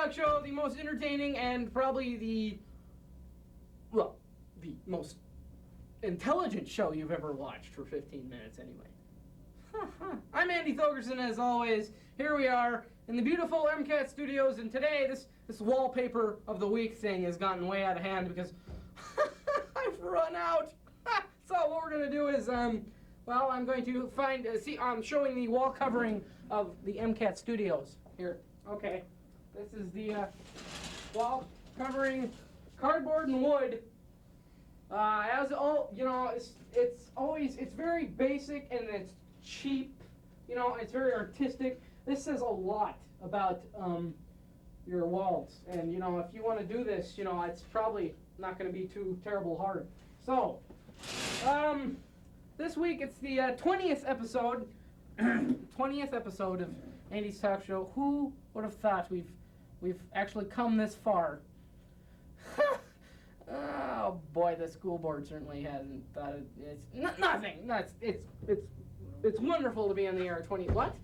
Talk Show, the most entertaining and probably the most intelligent show you've ever watched for 15 minutes anyway. I'm Andy Thogerson, as always. Here we are in the beautiful MCAT studios, and today this wallpaper of the week thing has gotten way out of hand because I've run out. So what we're going to do is, I'm going to I'm showing the wall covering of the MCAT studios. Here, okay. This is the wall covering, cardboard and wood. As all, it's very basic and it's cheap. It's very artistic. This says a lot about your walls. And if you want to do this, it's probably not going to be too terrible hard. So, this week it's the 20th episode. 20th episode of Andy's Talk Show. Who would have thought we've actually come this far? Oh boy, the school board certainly hasn't thought it. It's nothing. It's wonderful to be on the air. What?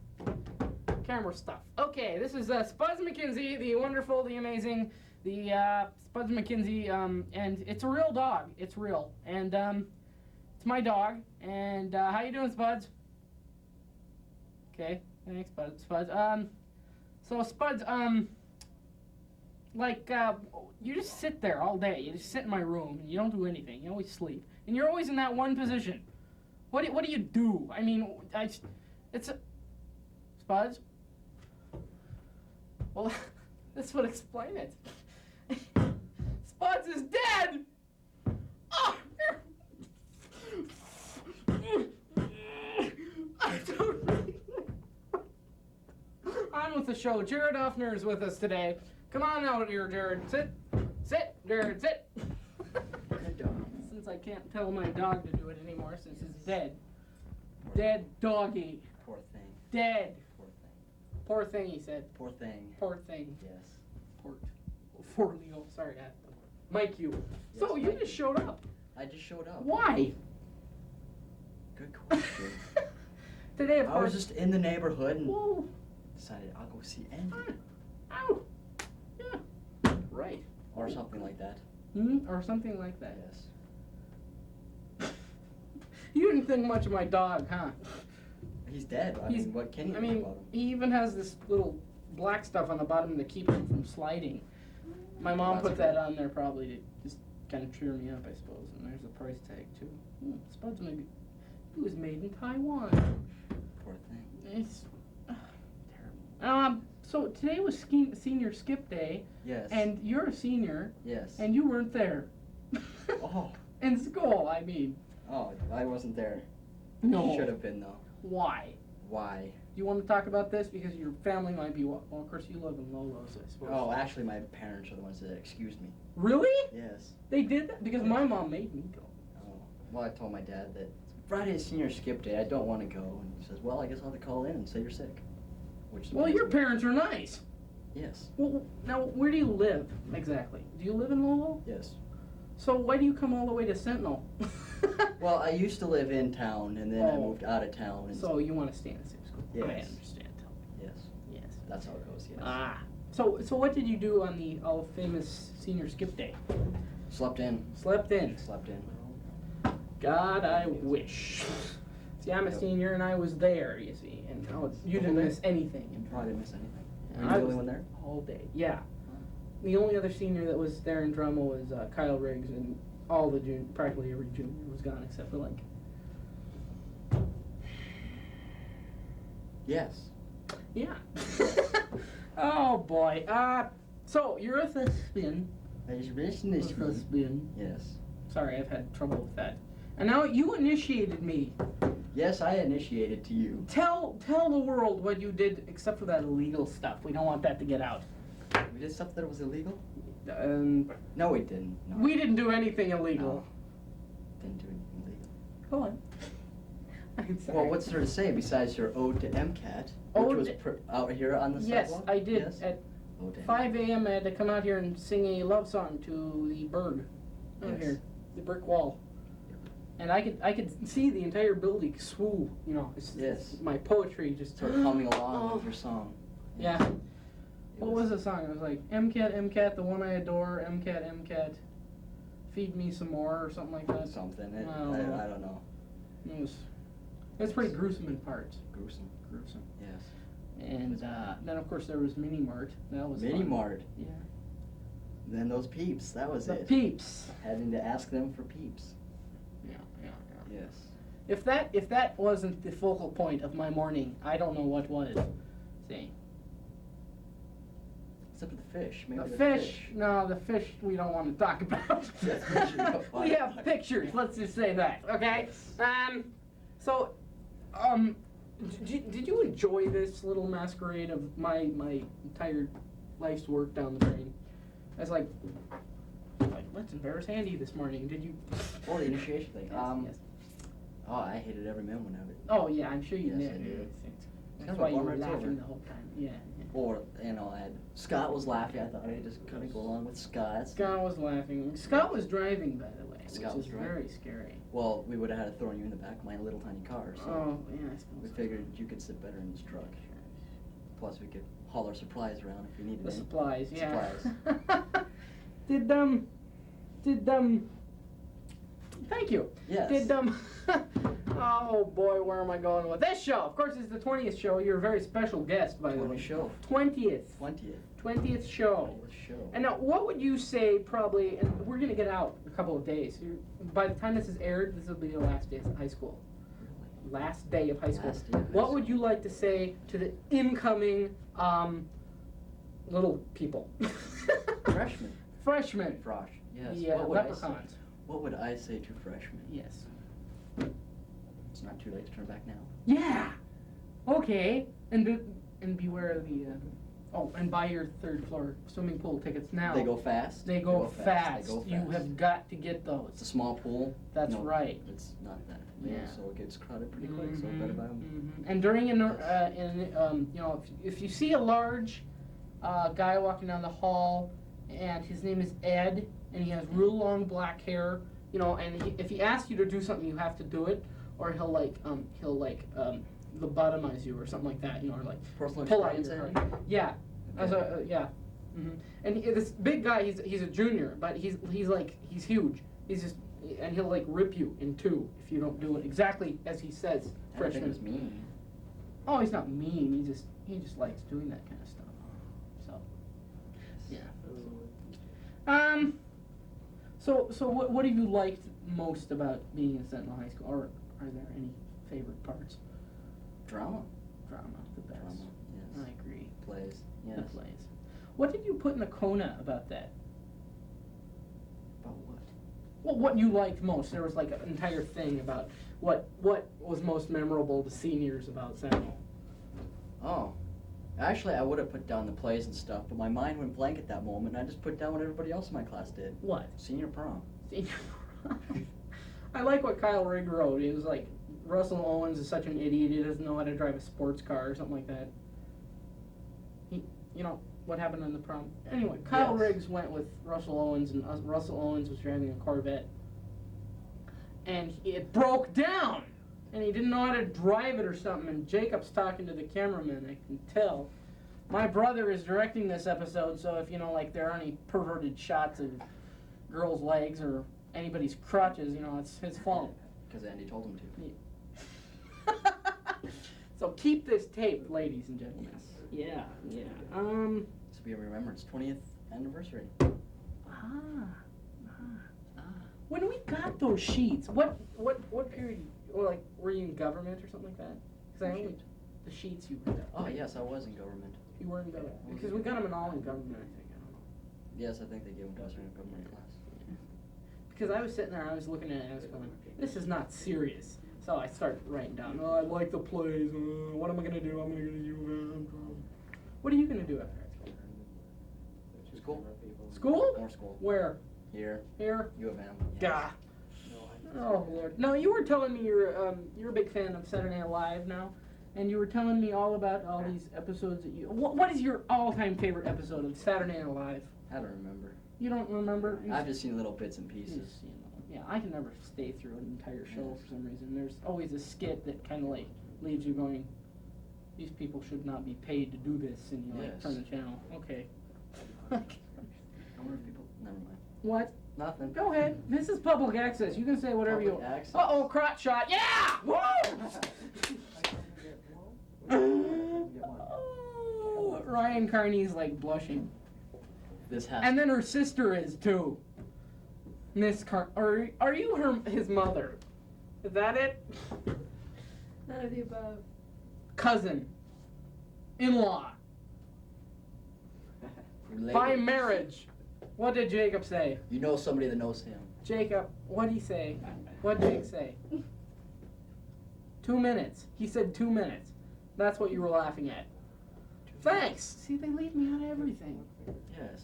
Camera stuff. Okay, this is Spuds McKenzie, the wonderful, the amazing, the Spuds McKenzie, and it's a real dog. It's real, and it's my dog. And how you doing, Spuds? Okay, thanks, Spuds. So Spuds, you just sit there all day. You just sit in my room and you don't do anything. You always sleep, and you're always in that one position. What do you do? I mean, Spuds. Well, this would explain it. Spuds is dead. Oh. I don't. On with the show. Jared Offner is with us today. Come on out here, Jared. Sit, Jared, sit. Good dog. Since I can't tell my dog to do it anymore, since he's dead. Dead doggy. Poor thing. Dead. Poor thing. Poor thing, he said. Poor thing. Poor thing. Yes. For Leo. Sorry, I have to mic you. Yes, So you just showed up. I just showed up. Why? Good question. Today, of I course. was just in the neighborhood and Whoa. decided I'll go see Andy. Ow. Yeah. Right. Or something like that. Or something like that. Yes. You didn't think much of my dog, huh? He's dead. I mean, what can you do about him? He even has this little black stuff on the bottom to keep him from sliding. My mom put that on there probably to just kind of cheer me up, I suppose. And there's a price tag, too. Spuds maybe. It was made in Taiwan. Poor thing. It's terrible. So today was senior skip day. Yes. And you're a senior. Yes. And you weren't there. Oh. In school, I mean. Oh, I wasn't there. No. Should have been, though. Why? Why? Do you want to talk about this? Because your family might be... Well, of course, you live in Lolo's, I suppose. Oh, actually, my parents are the ones that excused me. Really? Yes. They did that? Because my mom made me go. Oh. Well, I told my dad that Friday is senior skip day. I don't want to go. And he says, well, I guess I'll have to call in and say you're sick. Well, your parents are nice. Yes. Well, now, where do you live, exactly? Do you live in Lolo? Yes. So why do you come all the way to Sentinel? Well, I used to live in town, and then I moved out of town. And so you want to stay in the same school? Yes. I understand. Tell me. Yes. Yes. That's how it goes, yes. So what did you do on the all-famous senior skip day? Slept in. Slept in. Slept in. God, I wish. See, I'm a senior, and I was there, you see, and you didn't miss anything. You probably didn't miss anything. Yeah, Were you the only one there? All day, yeah. The only other senior that was there in Drummond was Kyle Riggs, and all the practically every junior was gone except for Lincoln. Yes. Yeah. Oh boy. So you're a thespian. Thespian. Yes. Sorry, I've had trouble with that. And now you initiated me. Yes, I initiated to you. Tell the world what you did, except for that illegal stuff. We don't want that to get out. We did stuff that was illegal? No, we didn't. No. We didn't do anything illegal. No. Didn't do anything illegal. Go on. I'm sorry. Well, what's there to say besides your ode to MCAT, which was out here on the sidewalk? Yes, I did. Yes. At 5 a.m. I had to come out here and sing a love song to the bird out here, the brick wall. And I could see the entire building swoo. It's my poetry just sort of humming along with your song. Yeah. What was the song? It was like MCAT, MCAT, the one I adore, MCAT, MCAT, feed me some more, or something like that. Something. I don't know. I don't know. It's pretty gruesome in parts. Gruesome. Yes. And then of course there was Mini Mart. That was Mini fun. Mart. Yeah. Then those peeps. That was The it. peeps. Having to ask them for peeps. Yeah. Yes. If that wasn't the focal point of my morning, I don't know what was. See. Except for the fish. Maybe The fish. No, the fish we don't want to talk about. Yes, we don't We want to have talk pictures. Let's just say that. Okay. Yes. So, did you enjoy this little masquerade of my entire life's work down the drain? I was like, let's embarrass Andy this morning. Did you? Oh, the initiation thing. Yes. Oh, I hated every minute of it. Oh yeah, I'm sure you Yes, did. I did. That's Kind of why a you bummer were it's laughing over. the whole time. Yeah. Or, Scott was laughing. I thought I'd just kind of go along with Scott. Scott was laughing. Scott was driving, by the way, Scott which was is driving. very scary. Well, we would have had to throw you in the back of my little tiny car, so Oh yeah, I suppose. we figured you could sit better in this truck. Plus, we could haul our supplies around if we needed The any. supplies, yeah. Supplies. Did thank you. Yes. Did oh boy, where am I going with this show? Of course, it's the 20th show. You're a very special guest, by the 20th way. show. 20th 20th show. show. And now, what would you say? Probably, and we're gonna get out in a couple of days. By the time this is aired, this will be your last day of high school. Last day of high school. Last day of high What school. would you like to say to the incoming little people? Freshmen. Freshmen. Frosh. Yes. Yeah, What would I say? leprechauns. What would I say to freshmen? Yes. It's not too late to turn back now. Yeah. Okay. And beware of the. And buy your third floor swimming pool tickets now. They go fast. They go fast. They go fast. You have got to get those. It's a small pool. That's right. It's not that big, Yeah. so it gets crowded pretty quick. So better buy them. And during if you see a large guy walking down the hall, and his name is Ed, and he has real long black hair, and if he asks you to do something, you have to do it, or he'll lobotomize you or something like that, or like Personal pull out experience, your Andy? card. Yeah. Okay. And this big guy, he's a junior, but he's huge. He's just, and he'll like rip you in two if you don't do it exactly as he says. I don't think it was Freshman. mean. Oh, he's not mean. He just likes doing that kind of stuff. So, yeah. So what have you liked most about being in Sentinel High School, or are there any favorite parts? Drama. Drama, the best. Drama. Yes. I agree. Plays. Yes. The plays. What did you put in the Kona about that? About what? Well, what you liked most? There was like an entire thing about what was most memorable to seniors about Sentinel. Oh. Actually, I would have put down the plays and stuff, but my mind went blank at that moment, and I just put down what everybody else in my class did. What? Senior prom. Senior prom. I like what Kyle Rigg wrote. He was like, Russell Owens is such an idiot. He doesn't know how to drive a sports car or something like that. What happened on the prom? Anyway, Kyle Yes. Riggs went with Russell Owens, and Russell Owens was driving a Corvette, and it broke down, and he didn't know how to drive it or something. And Jacob's talking to the cameraman. I can tell. My brother is directing this episode, so if there are any perverted shots of girls' legs or anybody's crotches, it's his fault. Because Andy told him to. So keep this taped, ladies and gentlemen. Yes. Yeah. So we remember its 20th anniversary. When we got those sheets, what period? Or were you in government or something like that? Because the sheets you were. Oh, yes, I was in government. You were in government because we got them in all in government. I think. I don't know. Yes, I think they gave them to us in a government class. Because I was sitting there, I was looking at it, and I was going, "This is not serious." So I started writing down. Oh, I like the plays. What am I gonna do? I'm gonna go to U of M. What are you gonna do after high school? School. School? More school. Where? Here. Here? U of M. Yes. Gah. Oh Lord. No, you were telling me you're a big fan of Saturday Night Live now, and you were telling me all about all these episodes that you. What is your all-time favorite episode of Saturday Night Live? I don't remember. You don't remember? I've just seen little bits and pieces. Yeah, I can never stay through an entire show for some reason. There's always a skit that kind of like leaves you going, These people should not be paid to do this, and you like Yes. turn the channel. Okay. I wonder if people. Never mind. What? Nothing. Go ahead. This is public access. You can say whatever you Public want. access. Uh-oh, crotch shot. Yeah! Woo! Oh, Ryan Carney's like blushing. This has. And then her sister is too. Miss are you his mother? Is that it? None of the above. Cousin. In-law. Related. By marriage. What did Jacob say? You know somebody that knows him. Jacob, what'd he say? What'd Jake say? 2 minutes. He said 2 minutes. That's what you were laughing at. Thanks. See, they leave me out of everything. Yes.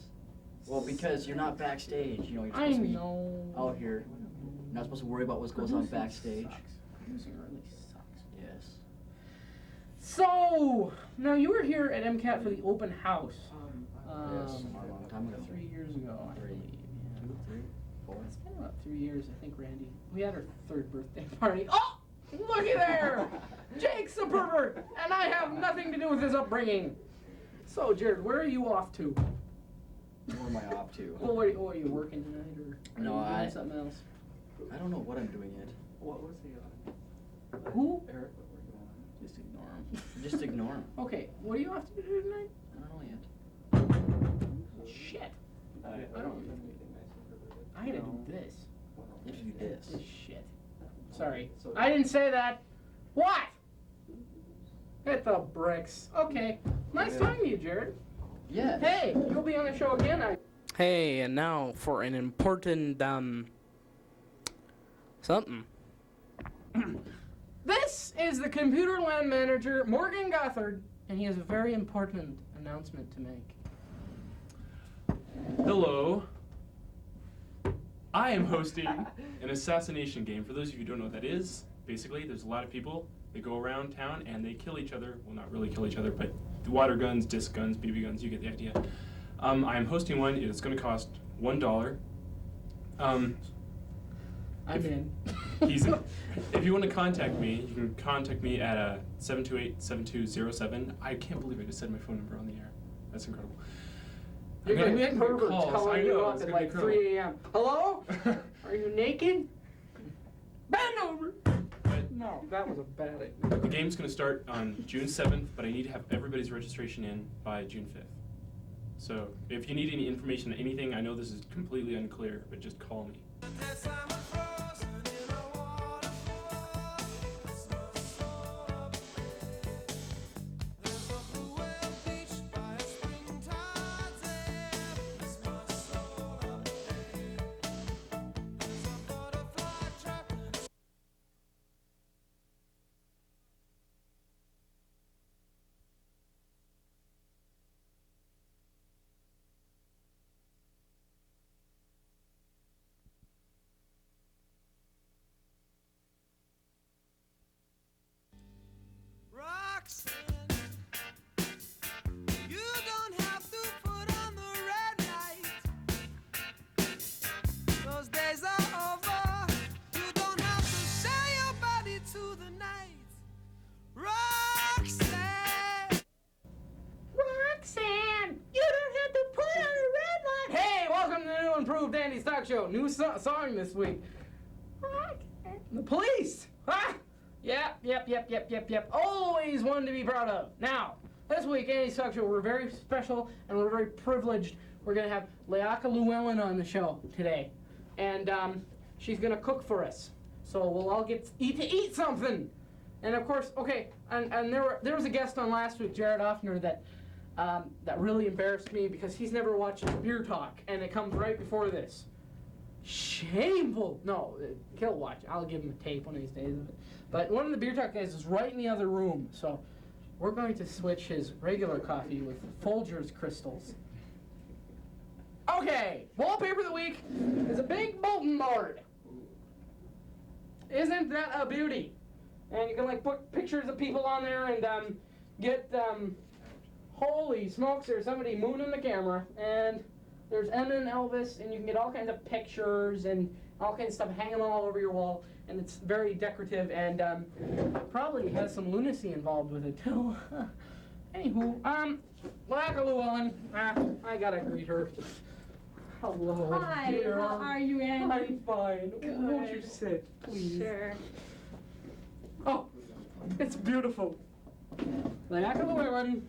Well, because you're not backstage. You know, you're I supposed to be know. out here. You're not supposed to worry about what goes on Producing backstage. sucks. Producing really sucks. Yes. So, now you were here at MCAT for the open house. Yes. A long time ago. 3 years ago, I Three. believe. Yeah. 2, 3, 4. It's been about 3 years, I think, Randy. We had our 3rd birthday party. Oh! Looky there! Jake's a pervert, and I have nothing to do with his upbringing. So, Jared, where are you off to? Where am I off to? Well, are you working tonight, or No, are you doing I- something else? I don't know what I'm doing yet. What was he on? Who? Eric, what were you on? Just ignore him. Just ignore him. Okay, what are you off to do tonight? I don't know yet. Shit. I don't- I gotta do this. You have to do this. This shit. Sorry. I didn't say that. What? Hit the bricks. Okay. Nice talking to you, Jared. Yes. Hey, you'll be on the show again. Hey, and now for an important, something. This is the Computerland manager, Morgan Gothard, and he has a very important announcement to make. Hello. I am hosting an assassination game. For those of you who don't know what that is, basically there's a lot of people that go around town and they kill each other. Well, not really kill each other, but water guns, disc guns, BB guns, you get the idea. I am hosting one. It's going to cost $1. I'm If- in. If you want to contact me, you can contact me at 728-7207. I can't believe I just said my phone number on the air. That's incredible. You're I'm gonna be a get pervert calls. I calling you know, up it's at gonna be like incredible. 3 a.m. Hello? Are you naked? Bend over. But No, that was a bad idea. the game's going to start on June 7th, but I need to have everybody's registration in by June 5th. So if you need any information, anything, I know this is completely unclear, but just call me. Roxanne, you don't have to put on the red light. Those days are over. You don't have to sell your body to the night. Roxanne. Roxanne, you don't have to put on a red light. Hey, welcome to the new improved Andy's Talk Show. New song this week. Roxanne. The Police. Ah! Yep. Always one to be proud of. Now, this week, Andy's Talk Show, we're very special and we're very privileged. We're going to have Leaka Llewellyn on the show today. And she's going to cook for us. So we'll all get to eat something. And of course, okay, and there was a guest on last week, Jared Offner, that really embarrassed me because he's never watched Beer Talk, and it comes right before this. Shameful. No, he'll watch. I'll give him a tape one of these days. But one of the Beer Talk guys is right in the other room, so we're going to switch his regular coffee with Folgers crystals. Okay, wallpaper of the week is a big bulletin board. Isn't that a beauty? And you can like put pictures of people on there and get holy smokes, there's somebody mooning the camera, and there's Emma and Elvis, and you can get all kinds of pictures and all kinds of stuff hanging all over your wall. and it's very decorative, and probably has some lunacy involved with it too. Anywho, Laika Llewellyn, I gotta greet her. Hello, Hi, dear. how are you, Andy? I'm fine. Won't you Good. sit, please? Sure. Oh, it's beautiful. Laika Llewellyn.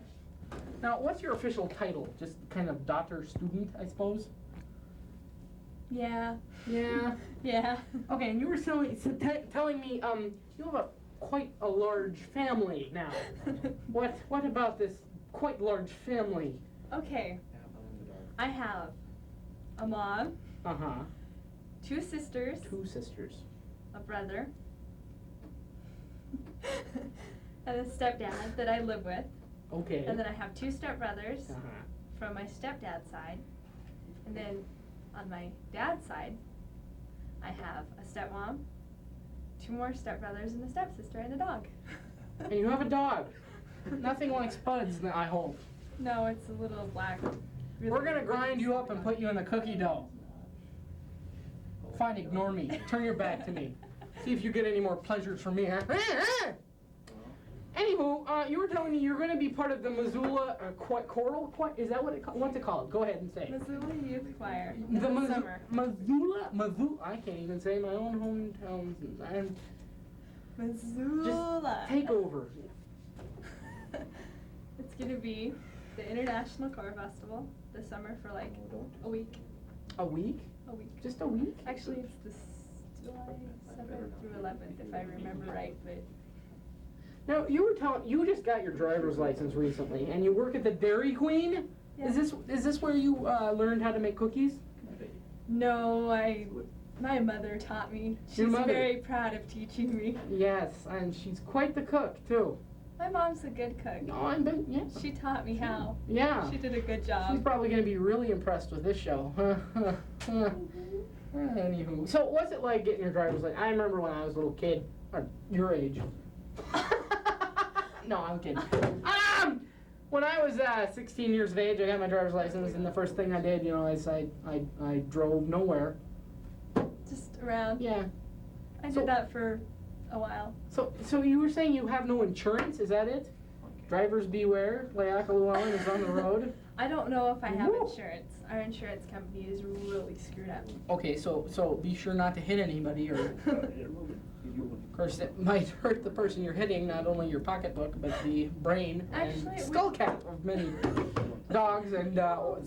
Now, what's your official title? Just kind of daughter student, I suppose? Yeah. Yeah. Yeah. Okay, and you were telling me, you have quite a large family now. What about this quite large family? Okay. I have a mom, Uh-huh. 2 sisters, 2 sisters. a brother, and a stepdad that I live with. Okay. And then I have 2 stepbrothers Uh-huh. from my stepdad's side. And then on my dad's side, I have a stepmom, 2 more stepbrothers, and a stepsister, and a dog. And you have a dog. Nothing like Spuds, I hope. No, it's a little black. We're gonna grind you up and put you in the cookie dough. Fine, ignore me. Turn your back to me. See if you get any more pleasures from me, huh? Anywho, you were telling me you're going to be part of the Missoula choral. Is that what's it called? Go ahead and say. Missoula Youth Choir. The in the summer. Missoula. I can't even say my own hometown. Missoula. Take over. It's gonna be the International Choir Festival this summer for like a week. A week? A week. Just a week? Actually, it's this July 7th through 11th, if I remember right. But Now you just got your driver's license recently, and you work at the Dairy Queen. Yeah. Is this where you learned how to make cookies? no, my mother taught me. She's Your mother? very proud of teaching me. Yes, and she's quite the cook too. My mom's a good cook. No, I bet. Yes. She taught me how. Yeah. She did a good job. She's probably going to be really impressed with this show. Anywho, so what's it like getting your driver's license? I remember when I was a little kid, or your age. No, I'm kidding. When I was 16 years of age, I got my driver's license, and the first thing I did, is I drove nowhere. Just around. Yeah. I So- did that for a while. So you were saying you have no insurance? Is that it? Drivers beware. Laika Llewellyn is on the road. I don't know if I have Woo. insurance. Our insurance company is really screwed up. Okay, so be sure not to hit anybody, or of course it might hurt the person you're hitting, not only your pocketbook but the brain Actually, and we- skull cap of many dogs. And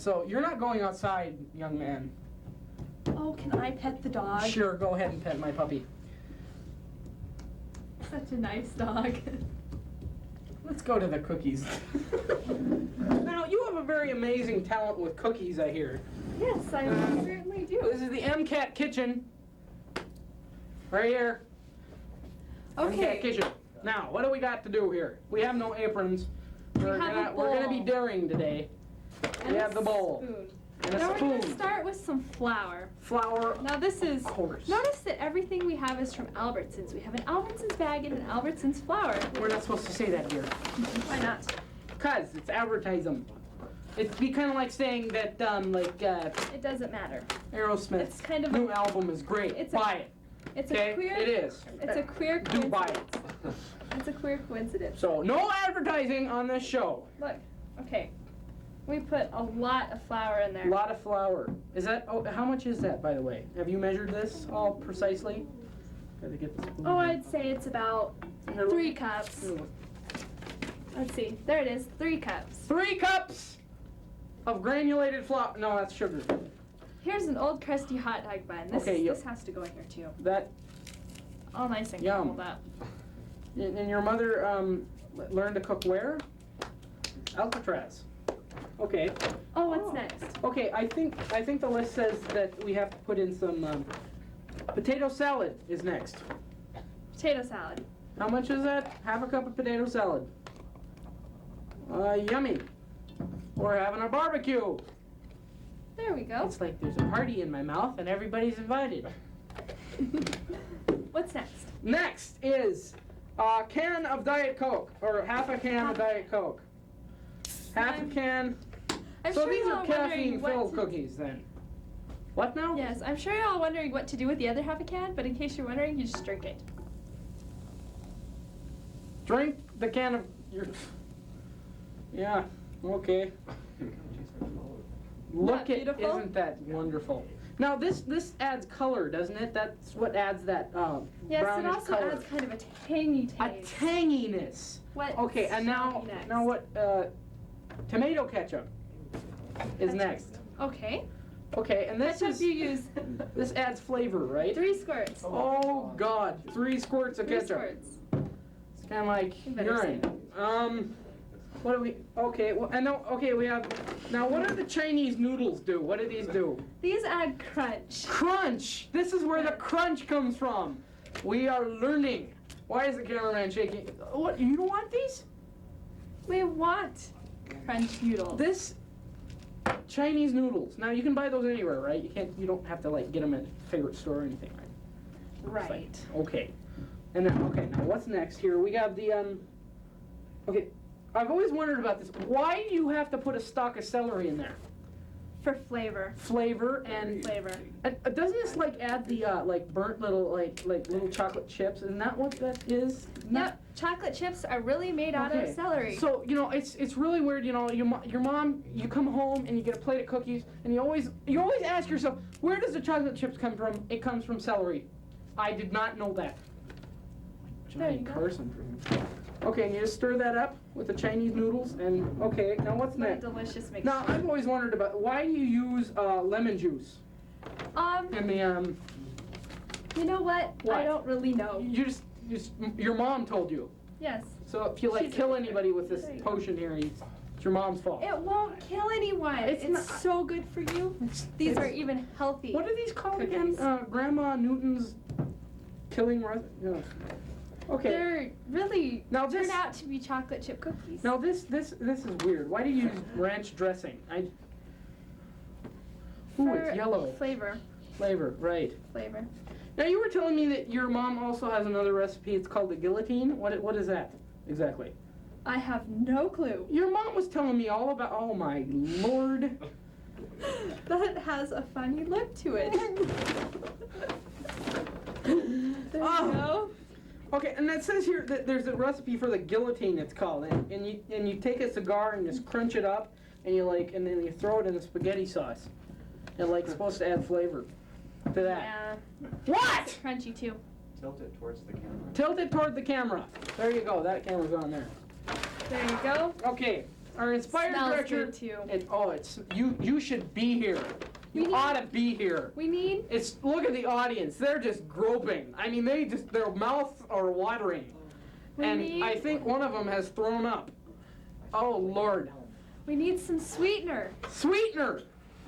so you're not going outside, young man. Oh, can I pet the dog? Sure, go ahead and pet my puppy. Such a nice dog. Let's go to the cookies. Now you have a very amazing talent with cookies, I hear. Yes, I certainly do. This is the MCAT kitchen. Right here. Okay. MCAT kitchen. Now, what do we got to do here? We have no aprons. We're have a gonna be bowl. daring today. And We a have the bowl. spoon. And a Now we're spoon. gonna start with some flour. Flour. Now this is, Of course. notice that everything we have is from Albertsons. We have an Albertsons bag and an Albertsons flour. We're not supposed to say that here. Why not? Cause it's advertising. It'd be kind of like saying that, It doesn't matter. Aerosmith It's kind of new a- album is great. it's a- Buy it. It's Okay, a queer. it is. It's a queer Do buy coincidence. it. It's a queer coincidence. So no advertising on this show. Look, okay. We put a lot of flour in there. A lot of flour. Is that? Oh, how much is that, by the way? Have you measured this all precisely? Gotta get the spoon. Oh, I'd say it's about Here, 3 look. cups. Here, look. Let's see. There it is. 3 cups. 3 cups of granulated flour. No, that's sugar. Here's an old crusty hot dog bun. This, Okay, this has to go in here too. That. All nice and Yum. crumbled up. And your mother learned to cook where? Alcatraz. Okay. Oh, what's next? Okay, I think the list says that we have to put in some potato salad is next. Potato salad. How much is that? Half a cup of potato salad. Yummy. We're having a barbecue. There we go. It's like there's a party in my mouth and everybody's invited. What's next? Next is a can of Diet Coke, or half a can of Diet Coke. Half a can. I'm So sure these you're are all wondering caffeine-filled what to- cookies then. What now? Yes, I'm sure you're all wondering what to do with the other half a can, but in case you're wondering, you just drink it. Drink the can of your. Yeah. Okay. Look at, beautiful? isn't that wonderful? Now this adds color, doesn't it? That's what adds that Yes, it brownish also color. adds kind of a tangy A taste. tanginess. What Okay, and shall now be next? what? Tomato ketchup is Ketchup. next. Okay. Okay, and this Ketchup is you use this adds flavor, right? 3 squirts. Oh God, 3 squirts of 3 ketchup. squirts. It's kind of like You better say urine. What do we? Okay, well, I know. Okay, we have. Now, what do the Chinese noodles do? What do these do? These add crunch. Crunch. This is where the crunch comes from. We are learning. Why is the cameraman shaking? What? You don't want these? We want crunch noodles. This Chinese noodles. Now you can buy those anywhere, right? You can't. You don't have to like get them at a favorite store or anything, right? Right. Okay. And then okay. Now what's next here? We got the Okay. I've always wondered about this. Why do you have to put a stalk of celery in there? For flavor. Flavor and Flavor. doesn't this like add the like burnt little like little chocolate chips? Isn't that what that is? Yep. Chocolate chips are really made out of celery. So you know it's really weird. You know your mom, you come home and you get a plate of cookies and you always ask yourself, where does the chocolate chips come from? It comes from celery. I did not know that. There you Johnny go. Carson. Okay, and you just stir that up with the Chinese noodles and okay. Now what's What a next? delicious mixture. Now I've always wondered about why do you use lemon juice in the You know what? What? I don't really know. You just your mom told you. Yes. So if you like She's kill a- anybody with this There you go. potion here, it's your mom's fault. It won't kill anyone. It's It's, not- so good for you. These It's- are even healthy. What are these called again? Cookies. Grandma Newton's killing no. Okay. They're really Now turn this- out to be chocolate chip cookies. Now this is weird. Why do you use ranch dressing? Ooh, For it's yellow. Flavor. Flavor, right. Flavor. Now you were telling me that your mom also has another recipe. It's called the guillotine. What is that exactly? I have no clue. Your mom was telling me all about. Oh my lord. That has a funny look to it. There you Oh. go. Okay, and that says here that there's a recipe for the guillotine. It's called, and you take a cigar and just crunch it up, and and then you throw it in the spaghetti sauce, and like supposed to add flavor to that. Yeah. What? Crunchy too. Tilt it towards the camera. Tilt it toward the camera. There you go. That camera's on there. There you go. Okay, our inspired Smells director. good too. It's you should be here. You We ought to be here. We need Look at the audience. They're just groping. I mean, their mouths are watering. We And need- I think one of them has thrown up. Oh Lord. some sweetener. Sweetener.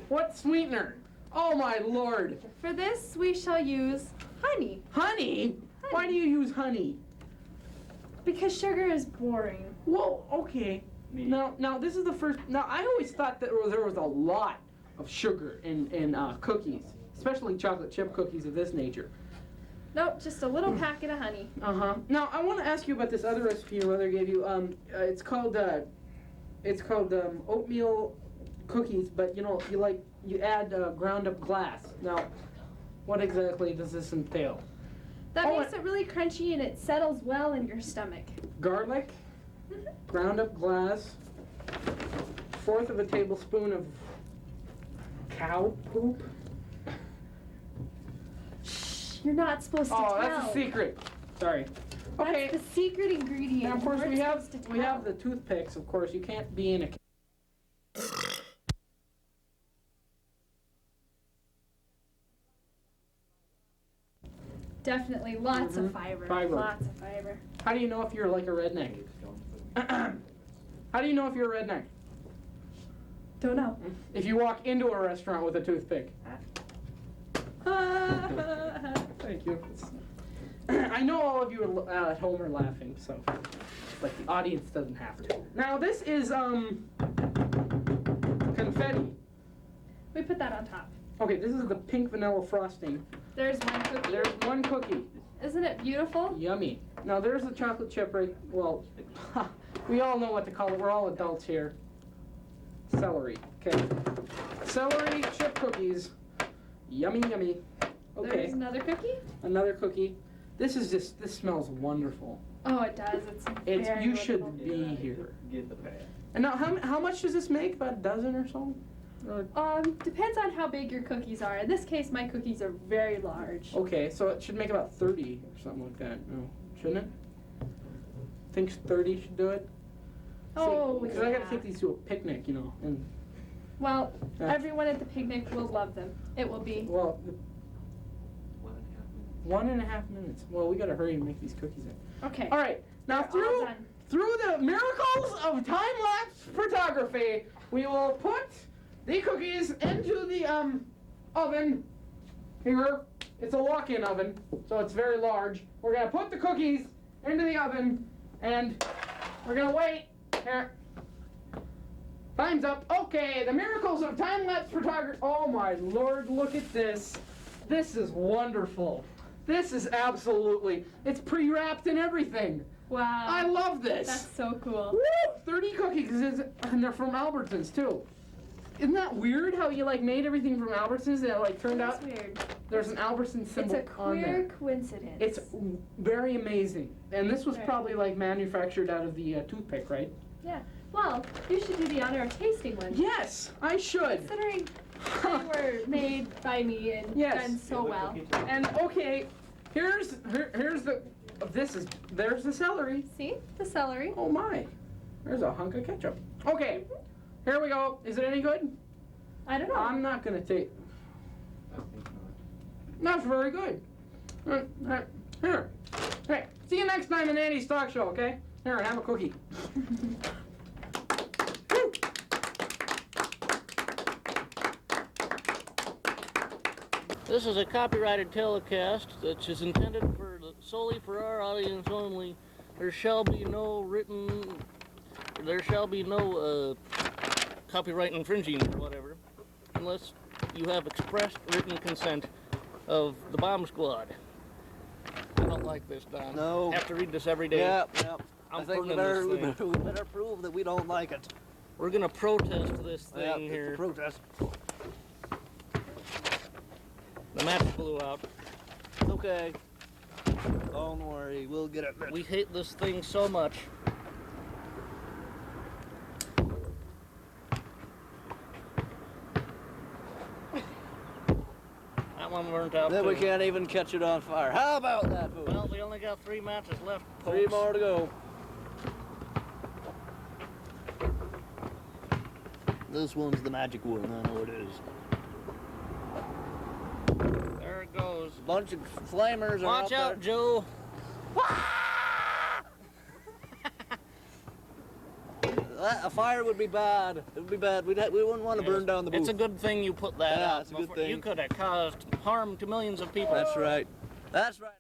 What sweetener? Oh my Lord. For this we shall use honey. Honey? Why do you use honey? Because sugar is boring. Well, okay. Now this is the first. Now I always thought that there was a lot of sugar in cookies, especially chocolate chip cookies of this nature. Nope, just a little packet of honey. Now I want to ask you about this other recipe your mother gave you. It's called oatmeal cookies, but you add ground up glass. Now, what exactly does this entail? That Oh, makes it really crunchy and it settles well in your stomach. Garlic, ground up glass, 1/4 of a tablespoon of cow poop. Shh, you're not supposed to Oh, tell. that's a secret. Sorry. Okay. That's the secret ingredient. And of course You we weren't have supposed to we have tell. the toothpicks. Of course, you can't be in a. Definitely lots of fiber. Fiber. Lots of fiber. How do you know if you're like a redneck? How do you know if you're a redneck? Don't know. If you walk into a restaurant with a toothpick. Thank you. I know all of you at home are laughing, so but the audience doesn't have to. Now this is confetti. We put that on top. Okay, this is the pink vanilla frosting. There's one cookie. There's one cookie. Isn't it beautiful? Yummy. Now there's the chocolate chip right. Well, we all know what to call it. We're all adults here. Celery. Okay. Celery chip cookies. Yummy, yummy. Okay, There's another cookie. another cookie. This smells wonderful. Oh, it does. It's very You wonderful. should be here. Get the pad. And now, how much does this make? About a dozen or so? Depends on how big your cookies are. In this case, my cookies are very large. Okay, so it should make about 30 or something like that. No, shouldn't it? Think 30 should do it? Oh, Because I gotta yeah. take these to a picnic, you know, and, Well, Yeah. everyone at the picnic will love them. It will be. well, 1.5 minutes. 1.5 minutes. Well, we gotta hurry and make these cookies in. Okay. All right, now They're all done. through the miracles of time-lapse photography, we will put the cookies into the oven. Here, it's a walk-in oven, so it's very large. We're gonna put the cookies into the oven, and we're gonna wait. Here. Time's up. Okay, the miracles of time-lapse photography. Oh my lord, look at this. This is wonderful. This is absolutely, it's pre-wrapped and everything. Wow. I love this. That's so cool. Woo! 30 cookies, and they're from Albertsons too. Isn't that weird how you like made everything from Albertsons and it like turned That's out weird. there's an Albertsons It's symbol a on queer there. coincidence. It's very amazing. And this was Right. probably like manufactured out of the toothpick, right? Yeah. Well, you should do the honor of tasting one. Yes, I should. Considering they were made by me and Yes. done so well. And okay, here's the there's the celery. See? The celery. Oh my. There's a hunk of ketchup. Okay. Here we go. Is it any good? I don't know. I'm not gonna take. I think not. That's very good. Here. Hey, see you next time in Andy's talk show, okay? Here, have a cookie. Woo. This is a copyrighted telecast that is intended solely for our audience only. There shall be no copyright infringing or whatever, unless you have expressed written consent of the bomb squad. I don't like this, Don. No. I have to read this every day. Yep. I'm I think we burning this better, thing. we better prove that we don't like it. We're gonna protest this thing Yep, it's here. a protest. The match blew out. It's okay. Don't worry, we'll get it. We hate this thing so much. That one burnt out Then we too. can't even catch it on fire. How about that, fool? Well, we only got 3 matches left, Three folks. more to go. This one's the magic one, I know it is. There it goes. Bunch of flamers are Watch up out, Joe. A fire would be bad. It would be bad. We wouldn't want to burn down the booth. It's a good thing you put that Yeah, out. it's a good before- thing. You could have caused harm to millions of people. That's right. That's right.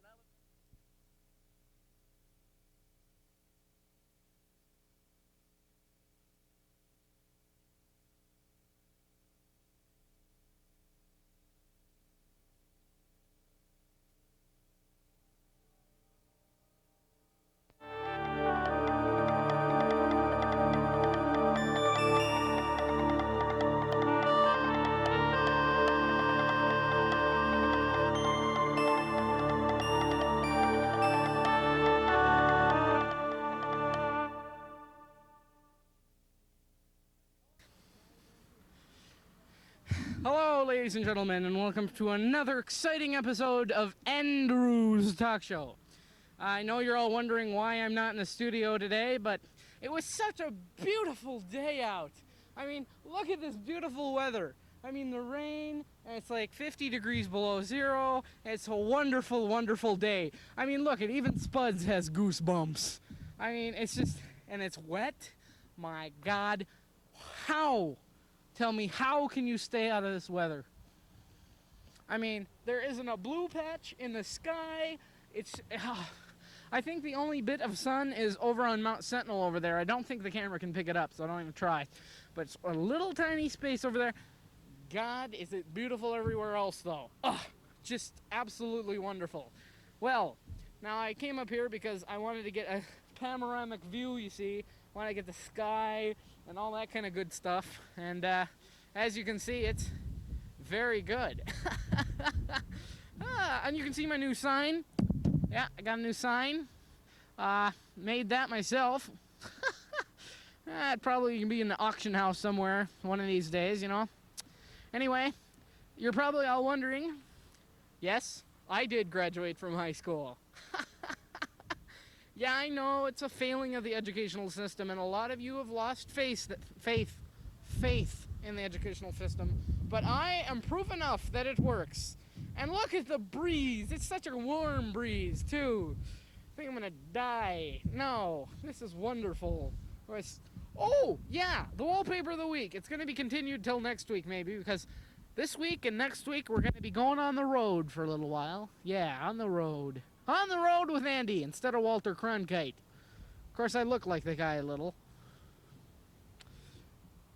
Hello, ladies and gentlemen, and welcome to another exciting episode of Andrew's Talk Show. I know you're all wondering why I'm not in the studio today, but it was such a beautiful day out. I mean, look at this beautiful weather. I mean, the rain, and it's like 50 degrees below zero. It's a wonderful, wonderful day. I mean, look, even Spuds has goosebumps. I mean, it's just, and it's wet. My God, how? Tell me, how can you stay out of this weather? I mean, there isn't a blue patch in the sky. It's, I think the only bit of sun is over on Mount Sentinel over there. I don't think the camera can pick it up, so I don't even try. But it's a little tiny space over there. God, is it beautiful everywhere else, though. Just absolutely wonderful. Well, now I came up here because I wanted to get a panoramic view, you see. I want to get the sky and all that kind of good stuff. And as you can see, it's Very good. And you can see my new sign. Yeah, I got a new sign. Made that myself. It probably can be in the auction house somewhere one of these days, you know. Anyway, you're probably all wondering, yes, I did graduate from high school. Yeah, I know it's a failing of the educational system, and a lot of you have lost faith in the educational system. But I am proof enough that it works. And look at the breeze. It's such a warm breeze, too. I think I'm gonna die. No, this is wonderful. Oh, yeah, the wallpaper of the week. It's gonna be continued till next week, maybe, because this week and next week we're gonna be going on the road for a little while. Yeah, on the road. On the road with Andy instead of Walter Cronkite. Of course, I look like the guy a little.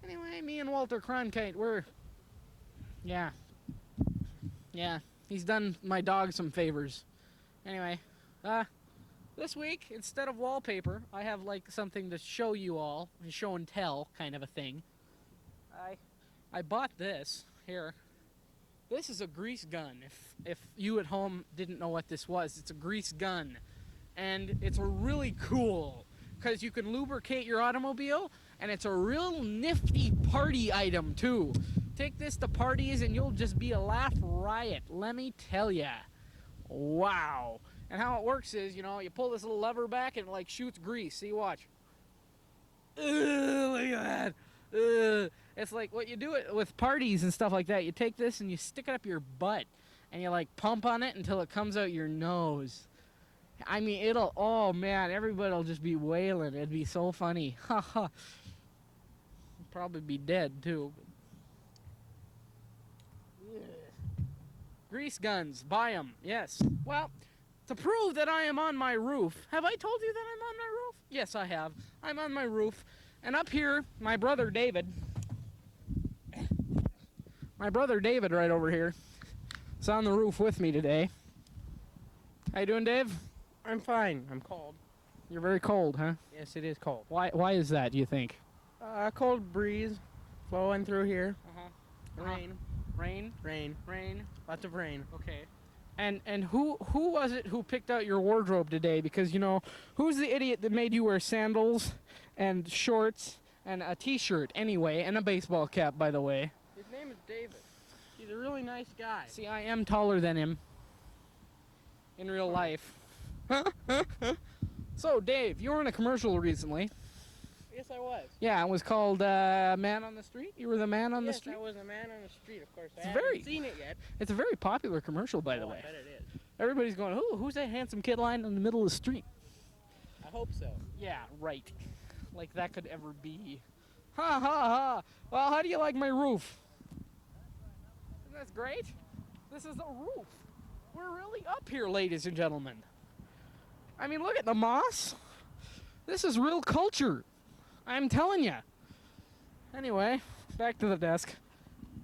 Anyway, me and Walter Cronkite, yeah, he's done my dog some favors. Anyway, this week, instead of wallpaper, I have like something to show you all, a show and tell kind of a thing. I bought this here. This is a grease gun. If you at home didn't know what this was, it's a grease gun. And it's really cool because you can lubricate your automobile, and it's a real nifty party item too. Take this to parties and you'll just be a laugh riot, let me tell ya. Wow. And how it works is, you know, you pull this little lever back and it like shoots grease. See, watch. Look at that. It's like what you do it with parties and stuff like that. You take this and you stick it up your butt and you like pump on it until it comes out your nose. I mean, oh man, everybody'll just be wailing. It'd be so funny. Haha. Probably be dead too. Grease guns, buy them, yes. Well, to prove that I am on my roof, have I told you that I'm on my roof? Yes, I have. I'm on my roof, and up here, my brother David right over here, is on the roof with me today. How you doing, Dave? I'm fine. I'm cold. You're very cold, huh? Yes, it is cold. Why is that, do you think? Cold breeze flowing through here. Rain. Rain. Lots of rain. Okay. And who was it who picked out your wardrobe today? Because, you know, who's the idiot that made you wear sandals and shorts and a t-shirt anyway, and a baseball cap, by the way? His name is David. He's a really nice guy. See, I am taller than him in real life. So, Dave, you were in a commercial recently. Yes, I was. Yeah, it was called Man on the Street. You were the man on the street? Yes, I was a man on the street, of course. It's I very- haven't seen it yet. It's a very popular commercial, by the Oh, way. I bet it is. Everybody's going, who's that handsome kid lying in the middle of the street? I hope so. Yeah, right. Like that could ever be. Ha ha ha. Well, how do you like my roof? Isn't that great? This is the roof. We're really up here, ladies and gentlemen. I mean, look at the moss. This is real culture. I'm telling you. Anyway, back to the desk.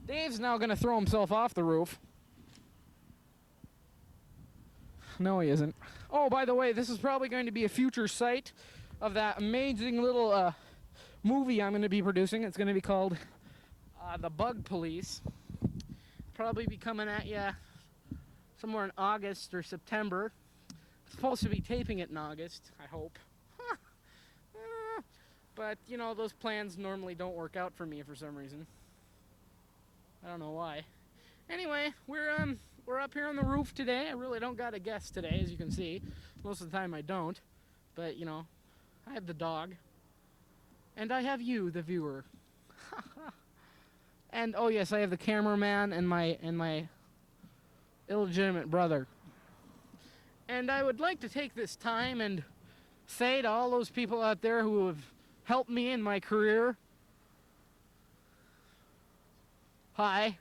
Dave's now going to throw himself off the roof. No, he isn't. Oh, by the way, this is probably going to be a future site of that amazing little movie I'm going to be producing. It's going to be called The Bug Police. Probably be coming at you somewhere in August or September. Supposed to be taping it in August, I hope. But, you know, those plans normally don't work out for me for some reason. I don't know why. Anyway, we're up here on the roof today. I really don't got a guest today, as you can see. Most of the time I don't. But, you know, I have the dog. And I have you, the viewer. And, oh yes, I have the cameraman and my illegitimate brother. And I would like to take this time and say to all those people out there who have helped me in my career, hi.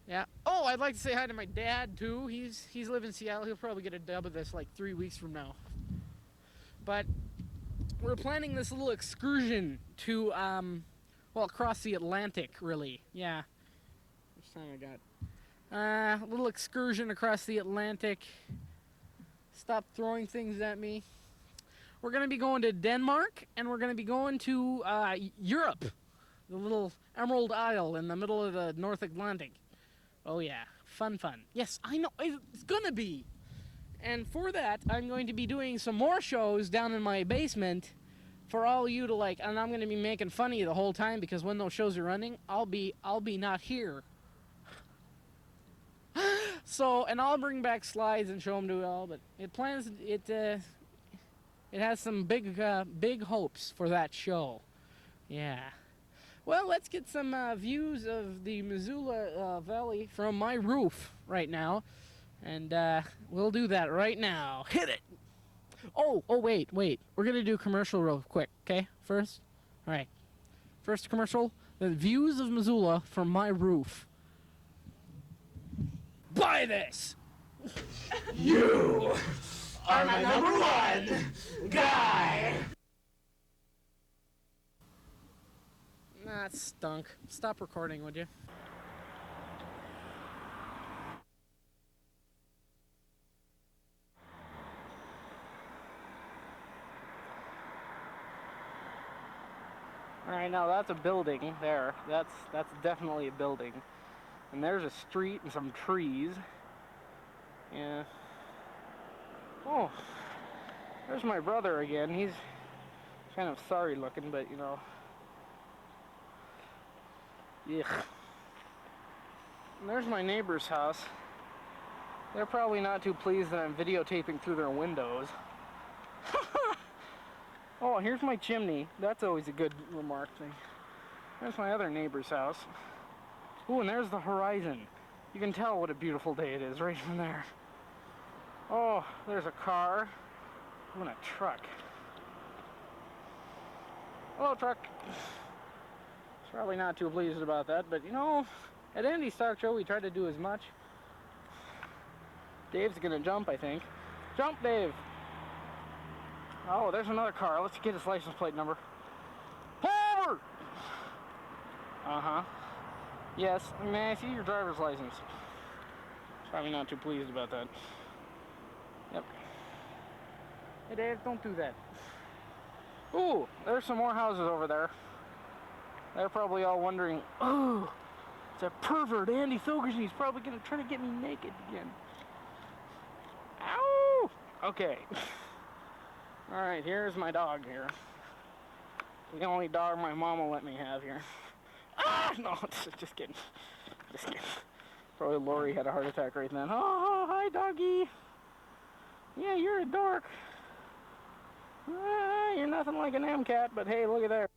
Yeah. Oh, I'd like to say hi to my dad too. He's live in Seattle. He'll probably get a dub of this like 3 weeks from now. But we're planning this little excursion to well, across the Atlantic, really. Yeah. Which time I got? A little excursion across the Atlantic. Stop throwing things at me. We're going to be going to Denmark, and we're going to be going to Europe. the little Emerald Isle in the middle of the North Atlantic. Oh yeah, fun. Yes, I know, it's gonna be. And for that, I'm going to be doing some more shows down in my basement for all you to like, and I'm going to be making fun of you the whole time because when those shows are running, I'll be not here. So, and I'll bring back slides and show them to you all, but it has some big hopes for that show. Yeah. Well, let's get some views of the Missoula Valley from my roof right now. And we'll do that right now. Hit it! Oh, wait. We're going to do a commercial real quick, okay? First? All right. First commercial, the views of Missoula from my roof. Buy this! You are my number one guy! Nah, it stunk. Stop recording, would you? All right, now that's a building there. That's definitely a building. And there's a street and some trees. Yeah. Oh, there's my brother again. He's kind of sorry looking, but you know. Yuck. And there's my neighbor's house. They're probably not too pleased that I'm videotaping through their windows. Oh, here's my chimney. That's always a good remark thing. There's my other neighbor's house. Ooh, and there's the horizon. You can tell what a beautiful day it is right from there. Oh, there's a car. Ooh, and a truck. Hello, truck. Probably not too pleased about that, but you know, at Andy's Talk Show we try to do as much. Dave's gonna jump, I think. Jump, Dave! Oh, there's another car. Let's get his license plate number. Pull over! Uh-huh. Yes, may I see your driver's license? Probably not too pleased about that. Yep. Hey, Dave, don't do that. Ooh, there's some more houses over there. They're probably all wondering, oh, it's a pervert, Andy Thogerson. He's probably going to try to get me naked again. Ow! Okay. All right, here's my dog here. The only dog my mom will let me have here. Ah! No, just kidding. Just kidding. Probably Lori had a heart attack right then. Oh, hi, doggy. Yeah, you're a dork. You're nothing like an MCAT, but hey, look at there.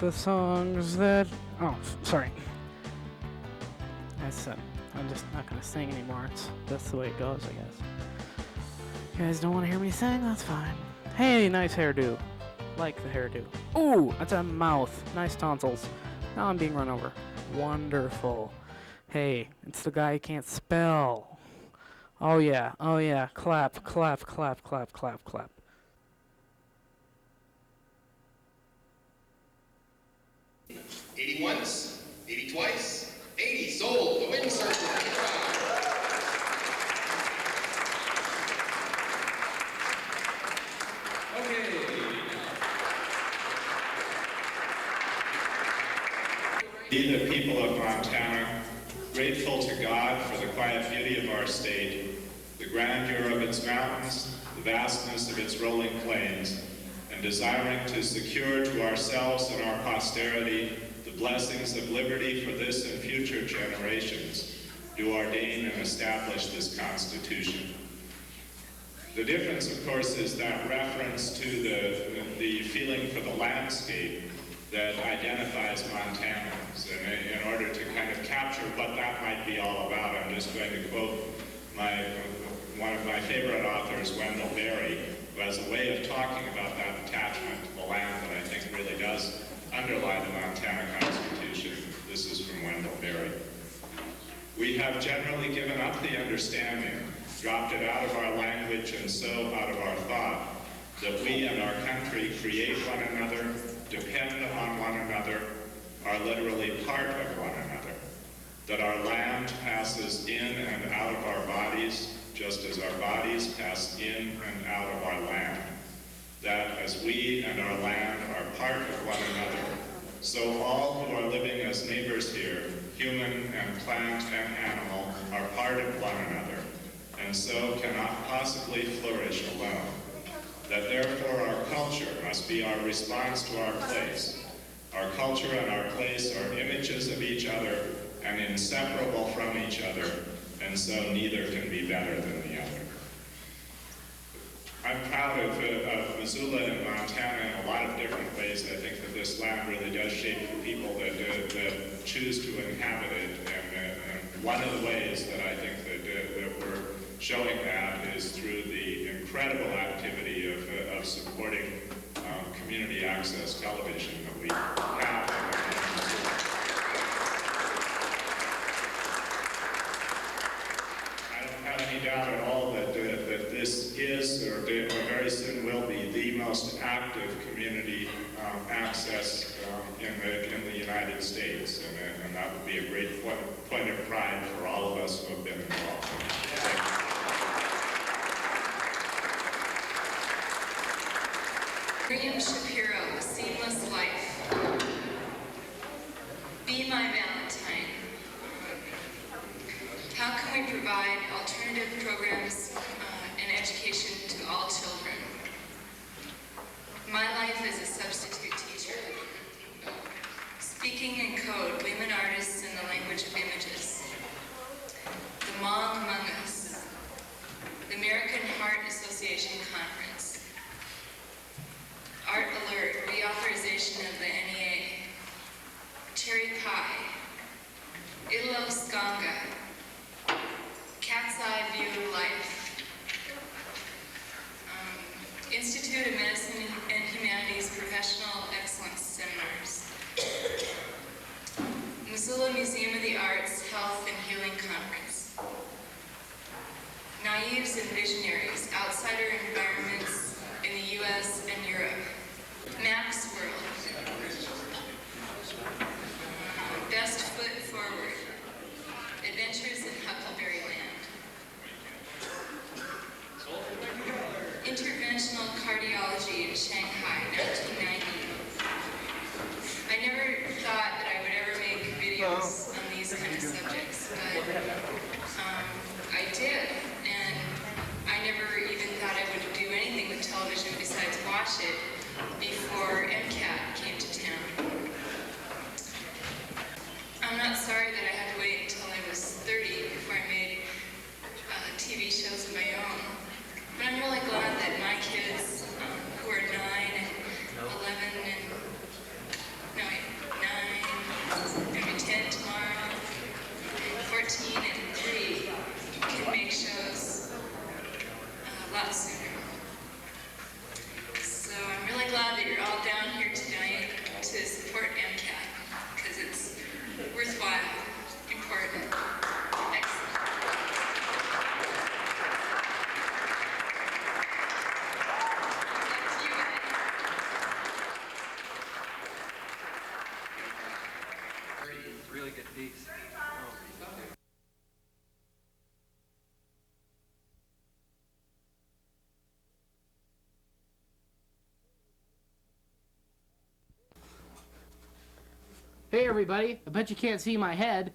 the songs that... Oh, sorry. I'm just not gonna sing anymore. That's the way it goes, I guess. You guys don't want to hear me sing? That's fine. Hey, nice hairdo. Like the hairdo. Ooh, that's a mouth. Nice tonsils. Now I'm being run over. Wonderful. Hey, it's the guy who can't spell. Oh yeah, oh yeah. Clap, clap, clap, clap, clap, clap. '80 once, '80 twice, '80 sold. The wind circle. Be the people of Montana, grateful to God for the quiet beauty of our state, the grandeur of its mountains, the vastness of its rolling plains, and desiring to secure to ourselves and our posterity the blessings of liberty for this and future generations, do ordain and establish this Constitution. The difference, of course, is that reference to the feeling for the landscape that identifies Montanans. And in order to kind of capture what that might be all about, I'm just going to quote one of my favorite authors, Wendell Berry, who has a way of talking about that attachment to the land that I think really does underlie the Montana Constitution. This is from Wendell Berry. We have generally given up the understanding, dropped it out of our language and so out of our thought, that we and our country create one another, depend on one another, are literally part of one another, that our land passes in and out of our bodies, just as our bodies pass in and out of our land, that as we and our land are part of one another, so all who are living as neighbors here, human and plant and animal, are part of one another, and so cannot possibly flourish alone. That therefore our culture must be our response to our place. Our culture and our place are images of each other and inseparable from each other, and so neither can be better than the other. I'm proud of Missoula and Montana in a lot of different ways. I think that this land really does shape the people that choose to inhabit it, and one of the ways that I think that we're showing that is through the incredible activity of supporting community access television that we have. I don't have any doubt at all that this is, or very soon will be, the most active community access in the United States, and that would be a great point of pride for all of us who have been involved. Miriam Shapiro, Seamless Life. Be My Valentine. How can we provide alternative programs and education to all children? My life as a substitute teacher. Speaking in code, women artists in the language of images. The Hmong Among Us. The American Heart Association Conference. Art Alert, reauthorization of the NEA. Cherry Pie. Ilo Skanga. Cat's Eye View of Life. Institute of Medicine and Humanities Professional Excellence Seminars. Missoula Museum of the Arts Health and Healing Conference. Naives and Visionaries, Outsider Environments in the U.S. and Europe. Max World. Best Foot Forward. Adventures in Huckleberry Land. Interventional Cardiology in Shanghai, 1990. I never thought that I would ever make videos on these kind of subjects, but I did, and I never even thought I would do anything with television besides watch it before MCAT. really good piece. Hey everybody, I bet you can't see my head.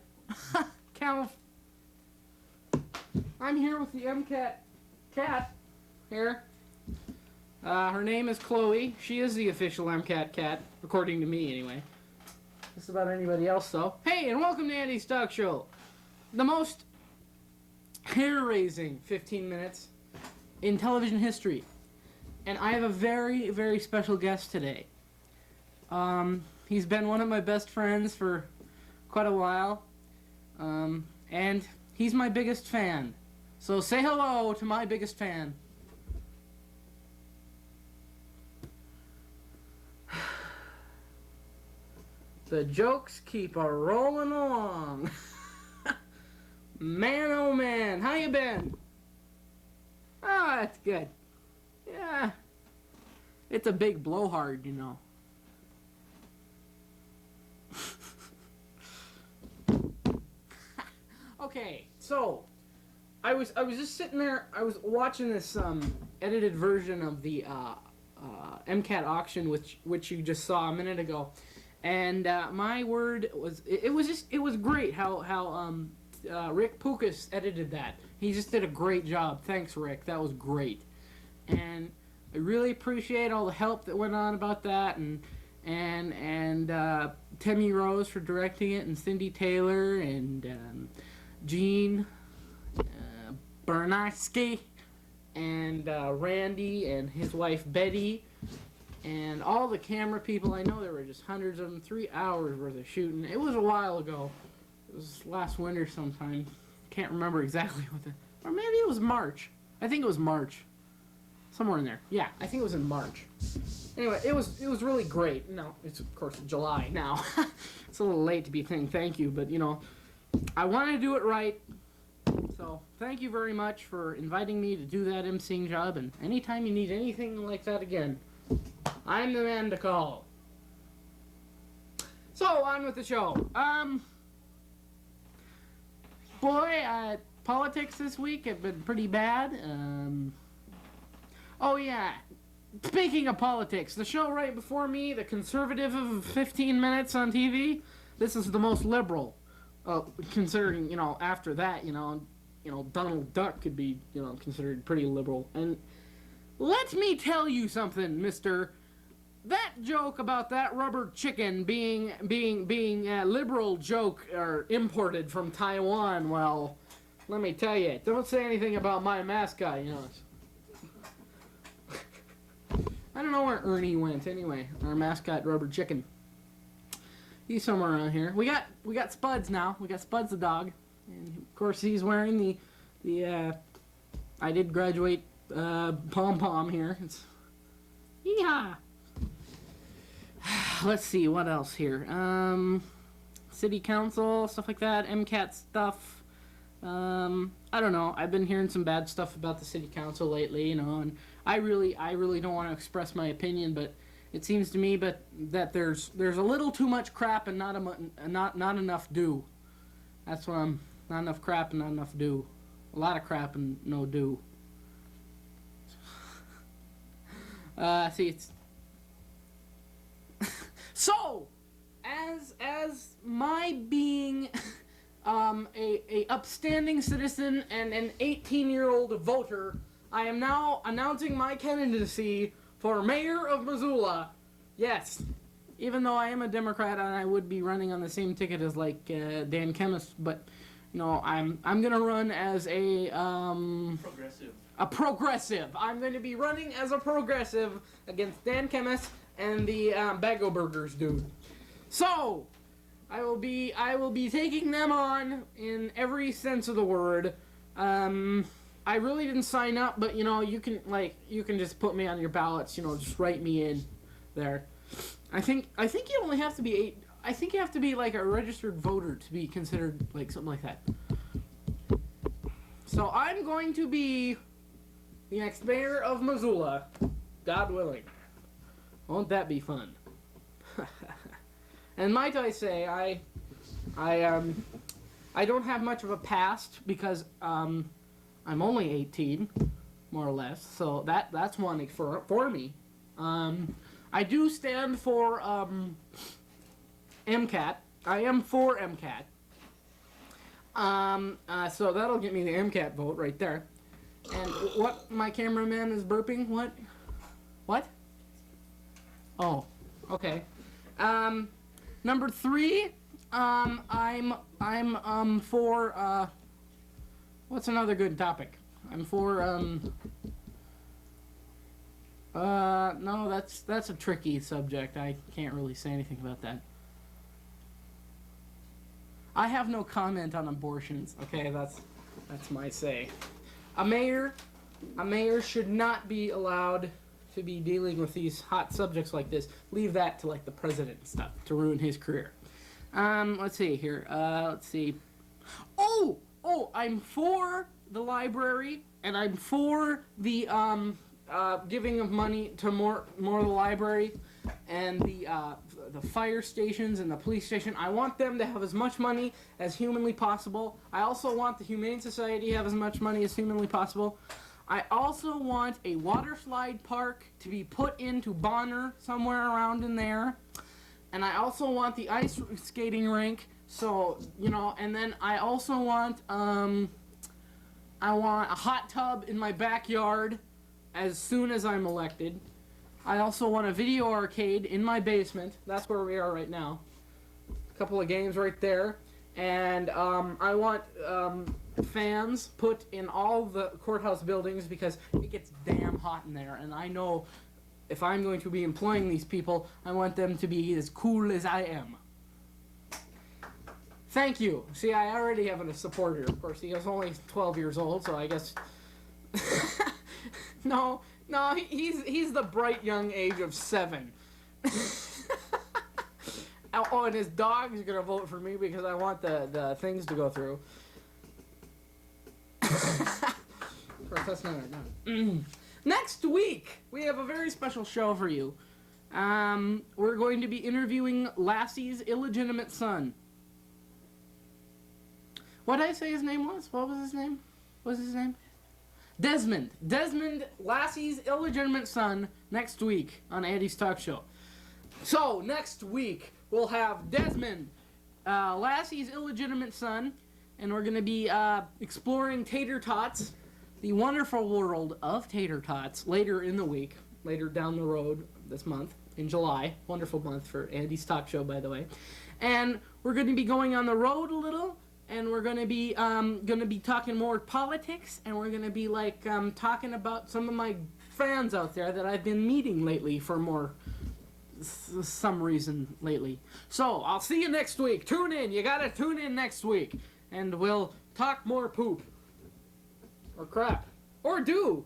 I'm here with the MCAT cat here. Her name is Chloe. She is the official MCAT cat, according to me anyway. Just about anybody else though. Hey, and welcome to Andy's Talk Show. The most hair-raising 15 minutes in television history. And I have a very, very special guest today. He's been one of my best friends for quite a while. And he's my biggest fan. So say hello to my biggest fan. The jokes keep a-rolling along. Man, oh man, how you been? Oh, that's good. Yeah. It's a big blowhard, you know. Okay, so I was just sitting there. I was watching this edited version of the MCAT auction, which you just saw a minute ago, and my word was it was great how Rick Pukas edited that. He just did a great job. Thanks, Rick. That was great, and I really appreciate all the help that went on about that, and Timmy Rose for directing it, and Cindy Taylor, and Gene Bernatsky, and Randy and his wife Betty, and all the camera people. I know there were just hundreds of them. 3 hours worth of shooting. It was a while ago. It was last winter sometime. Can't remember exactly what or maybe it was March. I think it was March. Somewhere in there. Yeah, I think it was in March. Anyway, it was really great. No, it's of course July now. It's a little late to be saying thank you, but you know, I want to do it right. So thank you very much for inviting me to do that emceeing job, and anytime you need anything like that again, I'm the man to call. So on with the show. Politics this week have been pretty bad. Oh yeah, speaking of politics, the show right before me, The Conservative of 15 Minutes on TV, this is the most liberal. Considering, you know, after that, you know, Donald Duck could be, you know, considered pretty liberal. And let me tell you something, mister. That joke about that rubber chicken being a liberal joke or imported from Taiwan, well, let me tell you, don't say anything about my mascot, you know. I don't know where Ernie went anyway, our mascot rubber chicken. He's somewhere around here. We got Spuds now. We got Spuds the dog, and of course he's wearing the I did graduate pom pom here. It's yeehaw. Let's see what else here. City council stuff like that. MCAT stuff. I don't know. I've been hearing some bad stuff about the city council lately, you know, and I really don't want to express my opinion, but it seems to me that there's a little too much crap and not enough do. That's what I'm. Not enough crap and not enough do. A lot of crap and no do. See, it's so as my being a upstanding citizen and an 18-year-old voter, I am now announcing my candidacy for mayor of Missoula. Yes. Even though I am a Democrat and I would be running on the same ticket as like Dan Kemmis, but you know, I'm gonna run as a Progressive. A progressive. I'm going to be running as a progressive against Dan Kemmis and the Bago Burgers dude. So I will be taking them on in every sense of the word. I really didn't sign up, but you know, you can just put me on your ballots, you know, just write me in there. I think you only have to be I think you have to be like a registered voter to be considered like something like that. So I'm going to be the next mayor of Missoula, God willing. Won't that be fun? And might I say, I don't have much of a past because I'm only 18, more or less. So that's one for me. I do stand for MCAT. I am for MCAT. So that'll get me the MCAT vote right there. And what, my cameraman is burping? What? What? Oh, okay. Number 3, I'm for, what's another good topic? I'm for, no, that's a tricky subject. I can't really say anything about that. I have no comment on abortions. Okay, that's my say. A mayor should not be allowed to be dealing with these hot subjects like this. Leave that to like the president and stuff to ruin his career. Let's see here. Let's see. Oh, I'm for the library, and I'm for the giving of money to more of the library, and the fire stations and the police station. I want them to have as much money as humanly possible. I also want the Humane Society to have as much money as humanly possible. I also want a water slide park to be put into Bonner, somewhere around in there. And I also want the ice skating rink, so, you know, and then I also want, I want a hot tub in my backyard as soon as I'm elected. I also want a video arcade in my basement. That's where we are right now. A couple of games right there. And I want fans put in all the courthouse buildings because it gets damn hot in there. And I know if I'm going to be employing these people, I want them to be as cool as I am. Thank you. See, I already have a supporter. Of course, he was only 12 years old, so I guess... No, he's the bright young age of 7. Oh, and his dog is gonna vote for me because I want the things to go through. Of course, that's not it. Next week, we have a very special show for you. We're going to be interviewing Lassie's illegitimate son. What did I say his name was? What was his name? What was his name? Desmond. Desmond, Lassie's illegitimate son, next week on Andy's Talk Show. So, next week, we'll have Desmond, Lassie's illegitimate son, and we're going to be exploring tater tots, the wonderful world of tater tots, later in the week, later down the road this month, in July. Wonderful month for Andy's Talk Show, by the way. And we're going to be going on the road a little, and we're going to be talking more politics, and we're going to be like talking about some of my fans out there that I've been meeting lately for some reason lately. So, I'll see you next week. Tune in. You got to tune in next week, and we'll talk more poop. Or crap. Or do.